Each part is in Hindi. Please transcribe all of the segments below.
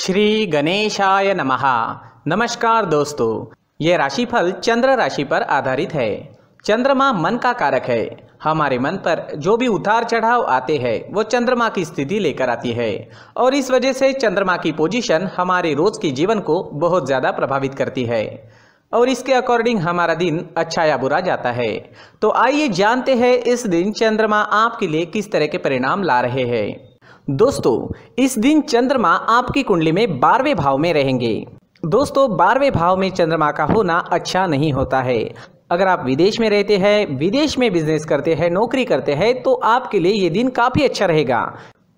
श्री गणेशाय नमः। नमस्कार दोस्तों, ये राशिफल चंद्र राशि पर आधारित है। चंद्रमा मन का कारक है। हमारे मन पर जो भी उतार चढ़ाव आते हैं वो चंद्रमा की स्थिति लेकर आती है और इस वजह से चंद्रमा की पोजीशन हमारे रोज के जीवन को बहुत ज़्यादा प्रभावित करती है और इसके अकॉर्डिंग हमारा दिन अच्छा या बुरा जाता है। तो आइए जानते हैं इस दिन चंद्रमा आपके लिए किस तरह के परिणाम ला रहे हैं। दोस्तों, इस दिन चंद्रमा आपकी कुंडली में 12वें भाव में रहेंगे। दोस्तों, 12वें भाव में चंद्रमा का होना अच्छा नहीं होता है। अगर आप विदेश में रहते हैं, विदेश में बिजनेस करते हैं, नौकरी करते हैं तो आपके लिए ये दिन काफ़ी अच्छा रहेगा।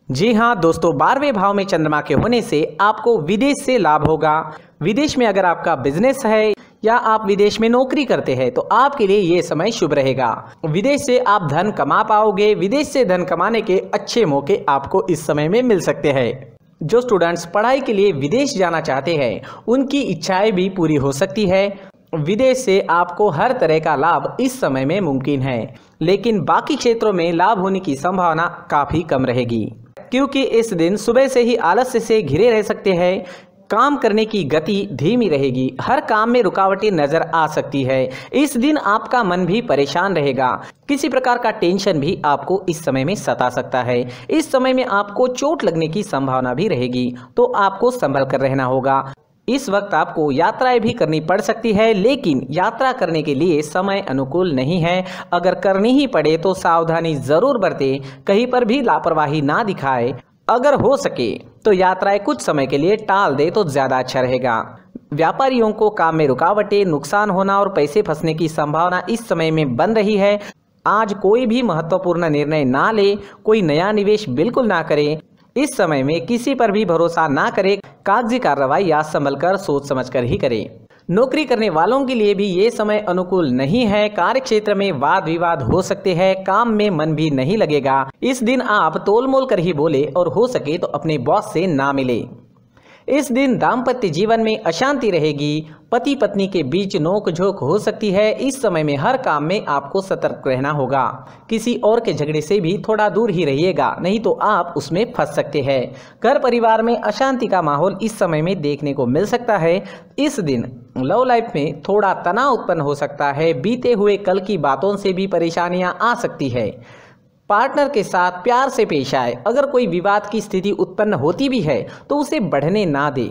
जी हाँ दोस्तों, 12वें भाव में चंद्रमा के होने से आपको विदेश से लाभ होगा। विदेश में अगर आपका बिजनेस है या आप विदेश में नौकरी करते हैं तो आपके लिए ये समय शुभ रहेगा। विदेश से आप धन कमा पाओगे। विदेश से धन कमाने के अच्छे मौके आपको इस समय में मिल सकते हैं। जो स्टूडेंट्स पढ़ाई के लिए विदेश जाना चाहते हैं उनकी इच्छाएं भी पूरी हो सकती है। विदेश से आपको हर तरह का लाभ इस समय में मुमकिन है, लेकिन बाकी क्षेत्रों में लाभ होने की संभावना काफ़ी कम रहेगी क्योंकि इस दिन सुबह से ही आलस्य से घिरे रह सकते हैं। काम करने की गति धीमी रहेगी। हर काम में रुकावटें नजर आ सकती है। इस दिन आपका मन भी परेशान रहेगा। किसी प्रकार का टेंशन भी आपको इस समय में सता सकता है। इस समय में आपको चोट लगने की संभावना भी रहेगी, तो आपको संभल कर रहना होगा। इस वक्त आपको यात्राएं भी करनी पड़ सकती है, लेकिन यात्रा करने के लिए समय अनुकूल नहीं है। अगर करनी ही पड़े तो सावधानी जरूर बरतें, कहीं पर भी लापरवाही ना दिखाए। अगर हो सके तो यात्राएं कुछ समय के लिए टाल दे तो ज़्यादा अच्छा रहेगा। व्यापारियों को काम में रुकावटें, नुकसान होना और पैसे फंसने की संभावना इस समय में बन रही है। आज कोई भी महत्वपूर्ण निर्णय ना ले, कोई नया निवेश बिल्कुल ना करें। इस समय में किसी पर भी भरोसा ना करें। कागजी कार्रवाई या संभल कर सोच समझ कर ही करें। नौकरी करने वालों के लिए भी ये समय अनुकूल नहीं है। कार्य क्षेत्र में वाद विवाद हो सकते हैं। काम में मन भी नहीं लगेगा। इस दिन आप तोल मोल कर ही बोले और हो सके तो अपने बॉस से ना मिले। इस दिन दाम्पत्य जीवन में अशांति रहेगी। पति पत्नी के बीच नोक झोंक हो सकती है। इस समय में हर काम में आपको सतर्क रहना होगा। किसी और के झगड़े से भी थोड़ा दूर ही रहिएगा, नहीं तो आप उसमें फंस सकते हैं। घर परिवार में अशांति का माहौल इस समय में देखने को मिल सकता है। इस दिन लव लाइफ में थोड़ा तनाव उत्पन्न हो सकता है। बीते हुए कल की बातों से भी परेशानियां आ सकती है। पार्टनर के साथ प्यार से पेश आए। अगर कोई विवाद की स्थिति उत्पन्न होती भी है तो उसे बढ़ने ना दे।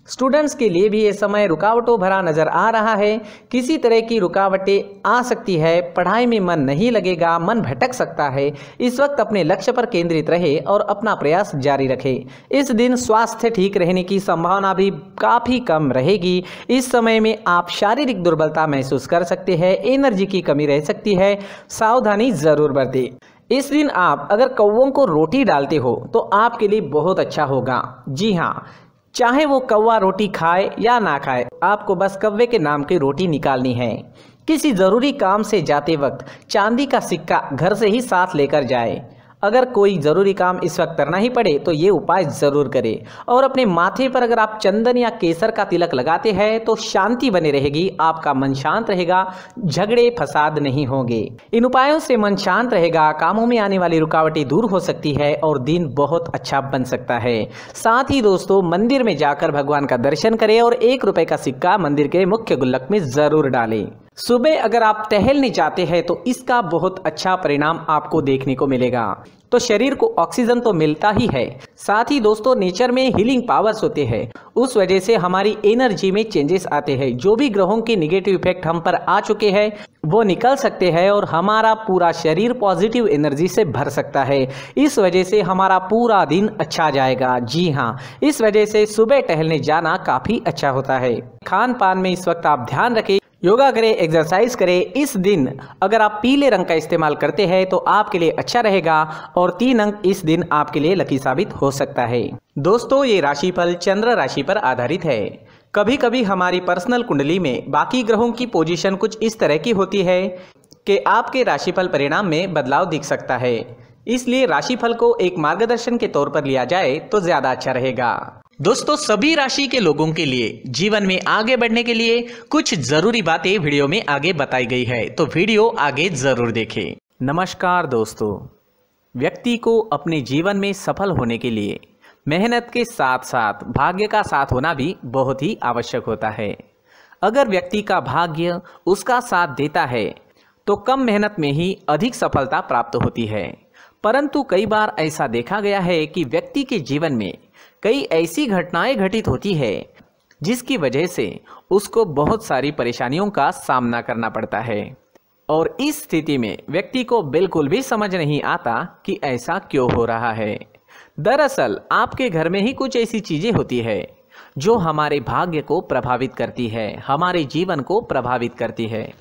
स्टूडेंट्स के लिए भी ये समय रुकावटों भरा नजर आ रहा है। किसी तरह की रुकावटें आ सकती है। पढ़ाई में मन नहीं लगेगा, मन भटक सकता है। इस वक्त अपने लक्ष्य पर केंद्रित रहे और अपना प्रयास जारी रखे। इस दिन स्वास्थ्य ठीक रहने की संभावना भी काफ़ी कम रहेगी। इस समय में आप शारीरिक दुर्बलता महसूस कर सकते हैं। एनर्जी की कमी रह सकती है। सावधानी जरूर बरतें। इस दिन आप अगर कौवों को रोटी डालते हो तो आपके लिए बहुत अच्छा होगा। जी हाँ, चाहे वो कौवा रोटी खाए या ना खाए, आपको बस कौवे के नाम की रोटी निकालनी है। किसी ज़रूरी काम से जाते वक्त चांदी का सिक्का घर से ही साथ लेकर जाए। अगर कोई ज़रूरी काम इस वक्त करना ही पड़े तो ये उपाय ज़रूर करें। और अपने माथे पर अगर आप चंदन या केसर का तिलक लगाते हैं तो शांति बनी रहेगी। आपका मन शांत रहेगा, झगड़े फसाद नहीं होंगे। इन उपायों से मन शांत रहेगा, कामों में आने वाली रुकावटें दूर हो सकती है और दिन बहुत अच्छा बन सकता है। साथ ही दोस्तों, मंदिर में जाकर भगवान का दर्शन करें और 1 रुपये का सिक्का मंदिर के मुख्य गुल्लक में ज़रूर डालें। सुबह अगर आप टहलने जाते हैं तो इसका बहुत अच्छा परिणाम आपको देखने को मिलेगा। तो शरीर को ऑक्सीजन तो मिलता ही है, साथ ही दोस्तों नेचर में हीलिंग पावर्स होते हैं। उस वजह से हमारी एनर्जी में चेंजेस आते हैं। जो भी ग्रहों के निगेटिव इफेक्ट हम पर आ चुके हैं वो निकल सकते हैं और हमारा पूरा शरीर पॉजिटिव एनर्जी से भर सकता है। इस वजह से हमारा पूरा दिन अच्छा जाएगा। जी हाँ, इस वजह से सुबह टहलने जाना काफ़ी अच्छा होता है। खान पान में इस वक्त आप ध्यान रखें, योगा करें, एक्सरसाइज करें। इस दिन अगर आप पीले रंग का इस्तेमाल करते हैं तो आपके लिए अच्छा रहेगा और 3 अंक इस दिन आपके लिए लकी साबित हो सकता है। दोस्तों, ये राशिफल चंद्र राशि पर आधारित है। कभी कभी हमारी पर्सनल कुंडली में बाकी ग्रहों की पोजीशन कुछ इस तरह की होती है कि आपके राशिफल परिणाम में बदलाव दिख सकता है। इसलिए राशिफल को एक मार्गदर्शन के तौर पर लिया जाए तो ज्यादा अच्छा रहेगा। दोस्तों, सभी राशि के लोगों के लिए जीवन में आगे बढ़ने के लिए कुछ जरूरी बातें वीडियो में आगे बताई गई है, तो वीडियो आगे जरूर देखें। नमस्कार दोस्तों, व्यक्ति को अपने जीवन में सफल होने के लिए मेहनत के साथ साथ भाग्य का साथ होना भी बहुत ही आवश्यक होता है। अगर व्यक्ति का भाग्य उसका साथ देता है तो कम मेहनत में ही अधिक सफलता प्राप्त होती है। परंतु कई बार ऐसा देखा गया है कि व्यक्ति के जीवन में कई ऐसी घटनाएं घटित होती है जिसकी वजह से उसको बहुत सारी परेशानियों का सामना करना पड़ता है, और इस स्थिति में व्यक्ति को बिल्कुल भी समझ नहीं आता कि ऐसा क्यों हो रहा है। दरअसल आपके घर में ही कुछ ऐसी चीजें होती है जो हमारे भाग्य को प्रभावित करती है, हमारे जीवन को प्रभावित करती है,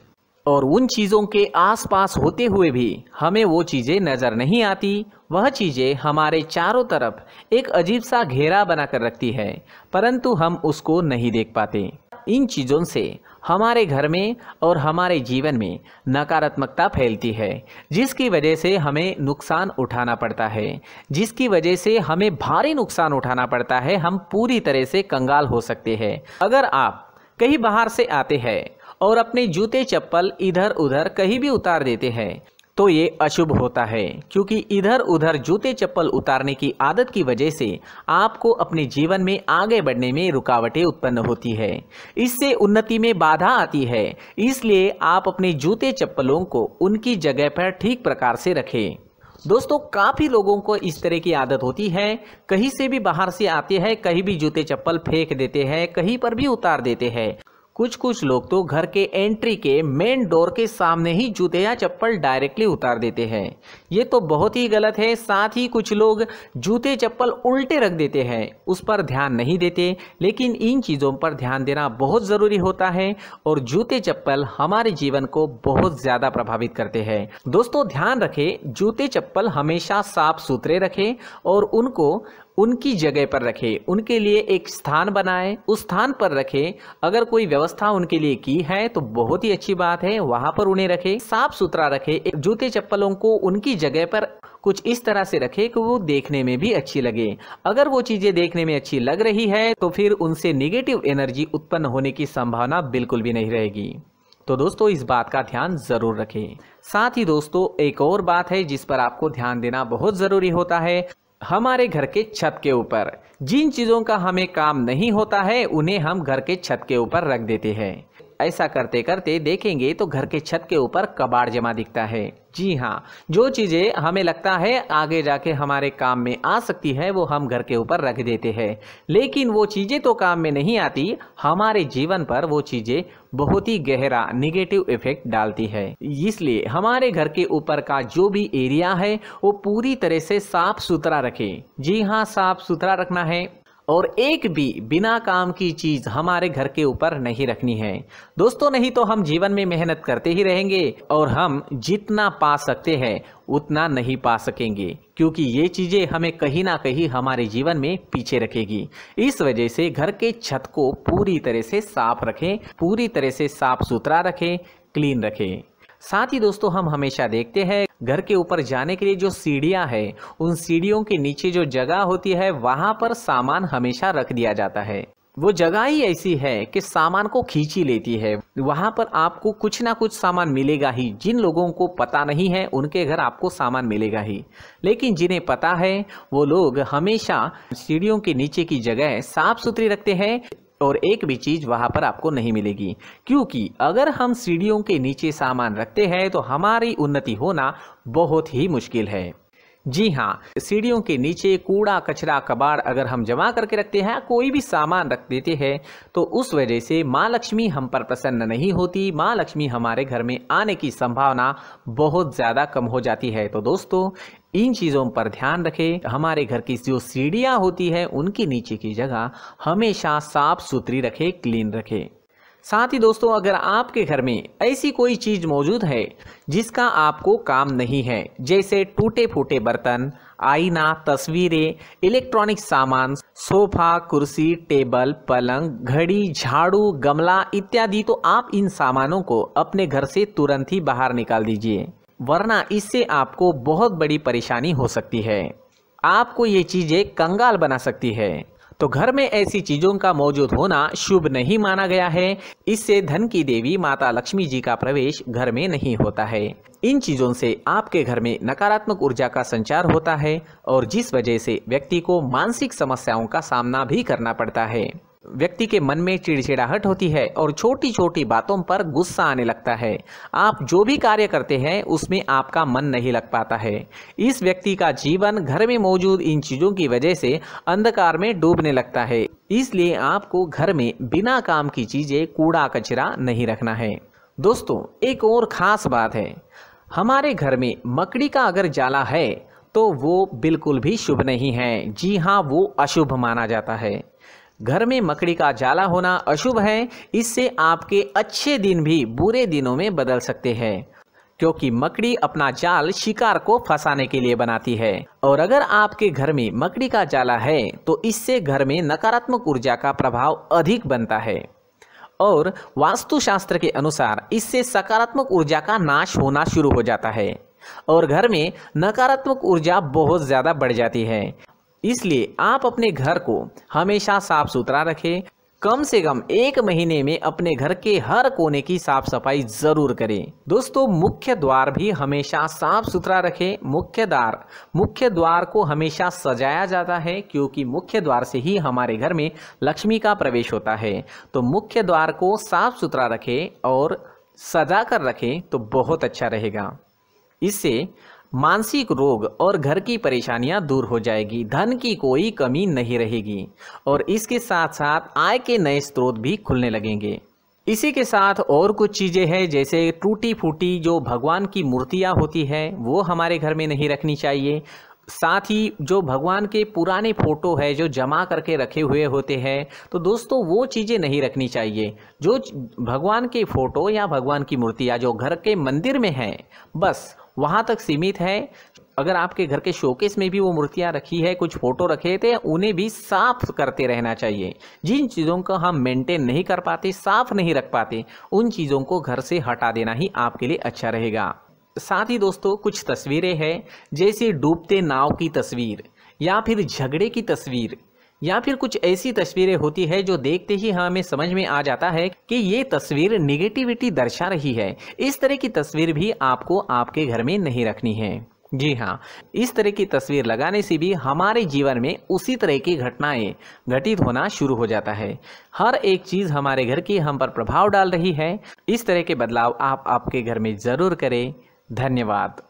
और उन चीज़ों के आसपास होते हुए भी हमें वो चीज़ें नज़र नहीं आती। वह चीज़ें हमारे चारों तरफ एक अजीब सा घेरा बनाकर रखती है, परंतु हम उसको नहीं देख पाते। इन चीज़ों से हमारे घर में और हमारे जीवन में नकारात्मकता फैलती है, जिसकी वजह से हमें नुकसान उठाना पड़ता है, जिसकी वजह से हमें भारी नुकसान उठाना पड़ता है। हम पूरी तरह से कंगाल हो सकते हैं। अगर आप कहीं बाहर से आते हैं और अपने जूते चप्पल इधर उधर कहीं भी उतार देते हैं तो ये अशुभ होता है, क्योंकि इधर उधर जूते चप्पल उतारने की आदत की वजह से आपको अपने जीवन में आगे बढ़ने में रुकावटें उत्पन्न होती है, इससे उन्नति में बाधा आती है। इसलिए आप अपने जूते चप्पलों को उनकी जगह पर ठीक प्रकार से रखें। दोस्तों, काफ़ी लोगों को इस तरह की आदत होती है, कहीं से भी बाहर से आते हैं, कहीं भी जूते चप्पल फेंक देते हैं, कहीं पर भी उतार देते हैं। कुछ लोग तो घर के एंट्री के मेन डोर के सामने ही जूते या चप्पल डायरेक्टली उतार देते हैं। ये तो बहुत ही गलत है। साथ ही कुछ लोग जूते चप्पल उल्टे रख देते हैं, उस पर ध्यान नहीं देते। लेकिन इन चीज़ों पर ध्यान देना बहुत ज़रूरी होता है, और जूते चप्पल हमारे जीवन को बहुत ज़्यादा प्रभावित करते हैं। दोस्तों, ध्यान रखें, जूते चप्पल हमेशा साफ सुथरे रखें और उनको उनकी जगह पर रखें। उनके लिए एक स्थान बनाएं, उस स्थान पर रखें। अगर कोई व्यवस्था उनके लिए की है तो बहुत ही अच्छी बात है, वहां पर उन्हें रखें, साफ सुथरा रखें। जूते चप्पलों को उनकी जगह पर कुछ इस तरह से रखें कि वो देखने में भी अच्छी लगे। अगर वो चीजें देखने में अच्छी लग रही है तो फिर उनसे नेगेटिव एनर्जी उत्पन्न होने की संभावना बिल्कुल भी नहीं रहेगी। तो दोस्तों, इस बात का ध्यान जरूर रखें। साथ ही दोस्तों, एक और बात है जिस पर आपको ध्यान देना बहुत जरूरी होता है। हमारे घर के छत के ऊपर जिन चीज़ों का हमें काम नहीं होता है उन्हें हम घर के छत के ऊपर रख देते हैं। ऐसा करते करते देखेंगे तो घर के छत के ऊपर कबाड़ जमा दिखता है। जी हाँ, जो चीज़ें हमें लगता है आगे जाके हमारे काम में आ सकती है वो हम घर के ऊपर रख देते हैं, लेकिन वो चीज़ें तो काम में नहीं आती, हमारे जीवन पर वो चीज़ें बहुत ही गहरा नेगेटिव इफेक्ट डालती है। इसलिए हमारे घर के ऊपर का जो भी एरिया है वो पूरी तरह से साफ सुथरा रखें। जी हाँ, साफ सुथरा रखना है, और एक भी बिना काम की चीज हमारे घर के ऊपर नहीं रखनी है। दोस्तों, नहीं तो हम जीवन में मेहनत करते ही रहेंगे और हम जितना पा सकते हैं उतना नहीं पा सकेंगे, क्योंकि ये चीजें हमें कहीं ना कहीं हमारे जीवन में पीछे रखेगी। इस वजह से घर के छत को पूरी तरह से साफ रखें, पूरी तरह से साफ सुथरा रखें, क्लीन रखें। साथ ही दोस्तों, हम हमेशा देखते हैं घर के ऊपर जाने के लिए जो सीढ़ियां हैं, उन सीढ़ियों के नीचे जो जगह होती है वहां पर सामान हमेशा रख दिया जाता है। वो जगह ही ऐसी है कि सामान को खींची लेती है। वहां पर आपको कुछ ना कुछ सामान मिलेगा ही। जिन लोगों को पता नहीं है उनके घर आपको सामान मिलेगा ही, लेकिन जिन्हें पता है वो लोग हमेशा सीढ़ियों के नीचे की जगह साफ सुथरी रखते हैं और एक भी चीज वहां पर आपको नहीं मिलेगी, क्योंकि अगर हम सीढ़ियों के नीचे सामान रखते हैं तो हमारी उन्नति होना बहुत ही मुश्किल है। जी हाँ, सीढ़ियों के नीचे कूड़ा कचरा कबाड़ अगर हम जमा करके रखते हैं, कोई भी सामान रख देते हैं, तो उस वजह से माँ लक्ष्मी हम पर प्रसन्न नहीं होती। माँ लक्ष्मी हमारे घर में आने की संभावना बहुत ज़्यादा कम हो जाती है। तो दोस्तों, इन चीज़ों पर ध्यान रखें। हमारे घर की जो सीढ़ियाँ होती है उनके नीचे की जगह हमेशा साफ सुथरी रखें, क्लीन रखें। साथ ही दोस्तों, अगर आपके घर में ऐसी कोई चीज मौजूद है जिसका आपको काम नहीं है, जैसे टूटे फूटे बर्तन, आईना, तस्वीरें, इलेक्ट्रॉनिक सामान, सोफा, कुर्सी, टेबल, पलंग, घड़ी, झाड़ू, गमला इत्यादि, तो आप इन सामानों को अपने घर से तुरंत ही बाहर निकाल दीजिए, वरना इससे आपको बहुत बड़ी परेशानी हो सकती है। आपको ये चीजें कंगाल बना सकती है। तो घर में ऐसी चीजों का मौजूद होना शुभ नहीं माना गया है। इससे धन की देवी माता लक्ष्मी जी का प्रवेश घर में नहीं होता है। इन चीजों से आपके घर में नकारात्मक ऊर्जा का संचार होता है और जिस वजह से व्यक्ति को मानसिक समस्याओं का सामना भी करना पड़ता है। व्यक्ति के मन में चिड़चिड़ाहट होती है और छोटी छोटी बातों पर गुस्सा आने लगता है। आप जो भी कार्य करते हैं उसमें आपका मन नहीं लग पाता है। इस व्यक्ति का जीवन घर में मौजूद इन चीज़ों की वजह से अंधकार में डूबने लगता है। इसलिए आपको घर में बिना काम की चीज़ें, कूड़ा कचरा नहीं रखना है। दोस्तों, एक और ख़ास बात है, हमारे घर में मकड़ी का अगर जाला है तो वो बिल्कुल भी शुभ नहीं है। जी हाँ, वो अशुभ माना जाता है। घर में मकड़ी का जाला होना अशुभ है। इससे आपके अच्छे दिन भी बुरे दिनों में बदल सकते हैं, क्योंकि मकड़ी अपना जाल शिकार को फंसाने के लिए बनाती है। और अगर आपके घर में मकड़ी का जाला है तो इससे घर में नकारात्मक ऊर्जा का प्रभाव अधिक बनता है और वास्तुशास्त्र के अनुसार इससे सकारात्मक ऊर्जा का नाश होना शुरू हो जाता है और घर में नकारात्मक ऊर्जा बहुत ज़्यादा बढ़ जाती है। इसलिए आप अपने घर को हमेशा साफ सुथरा रखें। कम से कम 1 महीने में अपने घर के हर कोने की साफ सफाई जरूर करें। दोस्तों, मुख्य द्वार भी हमेशा साफ सुथरा रखें। मुख्य द्वार को हमेशा सजाया जाता है, क्योंकि मुख्य द्वार से ही हमारे घर में लक्ष्मी का प्रवेश होता है। तो मुख्य द्वार को साफ सुथरा रखें और सजा कर रखें तो बहुत अच्छा रहेगा। इससे मानसिक रोग और घर की परेशानियां दूर हो जाएगी, धन की कोई कमी नहीं रहेगी और इसके साथ साथ आय के नए स्रोत भी खुलने लगेंगे। इसी के साथ और कुछ चीज़ें हैं, जैसे टूटी फूटी जो भगवान की मूर्तियां होती है वो हमारे घर में नहीं रखनी चाहिए। साथ ही जो भगवान के पुराने फोटो है जो जमा करके रखे हुए होते हैं, तो दोस्तों वो चीज़ें नहीं रखनी चाहिए। जो भगवान के फोटो या भगवान की मूर्तियाँ जो घर के मंदिर में हैं, बस वहाँ तक सीमित है। अगर आपके घर के शोकेस में भी वो मूर्तियाँ रखी है, कुछ फोटो रखे थे, उन्हें भी साफ करते रहना चाहिए। जिन चीज़ों को हम मेंटेन नहीं कर पाते, साफ नहीं रख पाते, उन चीज़ों को घर से हटा देना ही आपके लिए अच्छा रहेगा। साथ ही दोस्तों, कुछ तस्वीरें हैं, जैसे डूबते नाव की तस्वीर या फिर झगड़े की तस्वीर या फिर कुछ ऐसी तस्वीरें होती है जो देखते ही हमें समझ में आ जाता है कि ये तस्वीर निगेटिविटी दर्शा रही है। इस तरह की तस्वीर भी आपको आपके घर में नहीं रखनी है। जी हाँ, इस तरह की तस्वीर लगाने से भी हमारे जीवन में उसी तरह की घटनाएं घटित होना शुरू हो जाता है। हर एक चीज़ हमारे घर की हम पर प्रभाव डाल रही है। इस तरह के बदलाव आप आपके घर में ज़रूर करें। धन्यवाद।